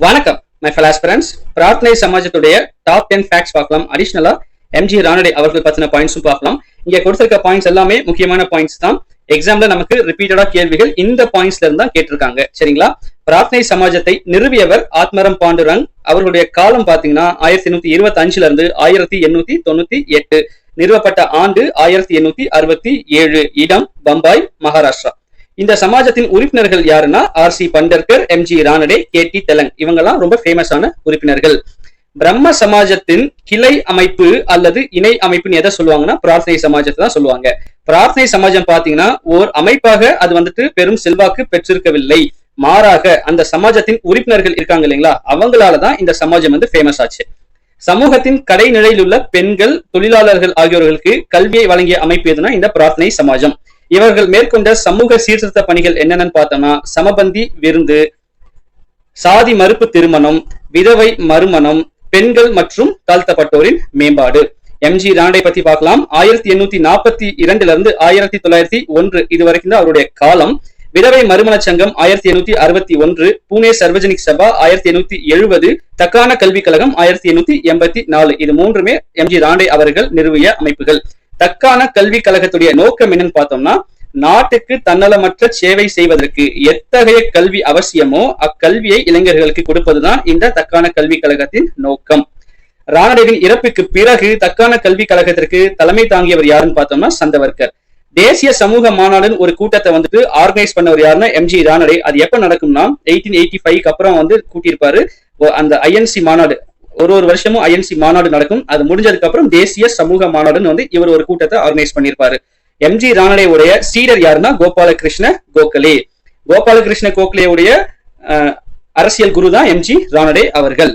வணக்கம் my fellow aspirants. பிரார்த்தனை சமாஜத்துடைய top 10 facts பார்க்கலாம். அடிஷனலா எம்ஜி ரானடே அவர்கள் பத்தின பாயிண்ட்ஸும் பார்க்கலாம். இங்க கொடுத்திருக்க பாயிண்ட்ஸ் எல்லாமே முக்கியமான பாயிண்ட்ஸ் தான். எக்ஸாம்ல நமக்கு ரிப்பீட்டடா கேள்விகள் இந்த பாயிண்ட்ஸ்ல இருந்து தான் கேட்டிருக்காங்க. சரிங்களா? பிரார்த்தனை சமாஜத்தை நிறுவியவர் ஆத்மரம் பாண்டுரங். அவர்களுடைய காலம் பாத்தீங்கன்னா 1825 இருந்து 1898. நிறுவப்பட்ட ஆண்டு 1867. இடம் பம்பாய், மகாராஷ்டிரா. இந்த சமாஜத்தின் உறுப்பினர்கள் யாருன்னா ஆர்.சி. பண்டர்கர், எம்.ஜி. ரானடே, கே.டி. தெலங். இவங்கெல்லாம் ரொம்ப ஃபேமஸான உறுப்பினர்கள். பிரம்ம சமாஜத்தின் கிளை அமைப்பு அல்லது இணை அமைப்புன்னு எதை சொல்லுவாங்கன்னா பிரார்த்தனை சமாஜத்தை தான் சொல்லுவாங்க. பிரார்த்தனை சமாஜம் பாத்தீங்கன்னா ஓர் அமைப்பாக அது பெரும் செல்வாக்கு பெற்றிருக்கவில்லை. மாறாக அந்த சமாஜத்தின் உறுப்பினர்கள் இருக்காங்க இல்லைங்களா, அவங்களாலதான் இந்த சமாஜம் ஃபேமஸ் ஆச்சு. சமூகத்தின் கடைநிலையில் உள்ள பெண்கள், தொழிலாளர்கள் ஆகியோர்களுக்கு கல்வியை வழங்கிய அமைப்பு எதுனா இந்த பிரார்த்தனை சமாஜம். இவர்கள் மேற்கொண்ட சமூக சீர்திருத்த பணிகள் என்னென்னு பார்த்தோம்னா சமபந்தி விருந்து, சாதி மறுப்பு திருமணம், விதவை மறுமணம், பெண்கள் மற்றும் தாழ்த்தப்பட்டோரின் மேம்பாடு. எம்.ஜி. ரானடே பத்தி பார்க்கலாம். 1842 இருந்து 1901 இது வரைக்கும் தான் அவருடைய காலம். விதவை மறுமண சங்கம் 1861, பூனே சர்வஜனிக் சபா 1870, தக்கான கல்விக் கழகம் 1884. இது மூன்றுமே எம்.ஜி. ரானடே அவர்கள் நிறுவிய அமைப்புகள். தக்கான கல்விக் கழகத்துடைய நோக்கம் என்னன்னு பார்த்தோம்னா நாட்டுக்கு தன்னலமற்ற சேவை செய்வதற்கு எத்தகைய கல்வி அவசியமோ அக்கல்வியை இளைஞர்களுக்கு கொடுப்பதுதான் இந்த தக்கான கல்விக் கழகத்தின் நோக்கம். ரானடேவின் இறப்புக்கு பிறகு தக்கான கல்விக் கழகத்திற்கு தலைமை தாங்கியவர் யாருன்னு பார்த்தோம்னா சந்தவர்கர். தேசிய சமூக மாநாடுன்னு ஒரு கூட்டத்தை ஆர்கனைஸ் பண்ணவர் யாருன்னா எம்.ஜி. ரானடே. அது எப்ப நடக்கும்னா 1885 அப்புறம் கூட்டியிருப்பாரு. அந்த ஐஎன்சி மாநாடு ஒரு வருஷமும் ஐஎன்சி மாநாடு நடக்கும். அது முடிஞ்சதுக்கு அப்புறம் தேசிய சமூக மாநாடுன்னு இவர் ஒரு கூட்டத்தை ஆர்கனைஸ் பண்ணியிருப்பாரு. எம்.ஜி. ரானடே உடைய சீடர் யாருன்னா கோபாலகிருஷ்ண கோகலே. கோபாலகிருஷ்ண கோகலே உடைய அரசியல் குரு தான் எம்.ஜி. ரானடே அவர்கள்.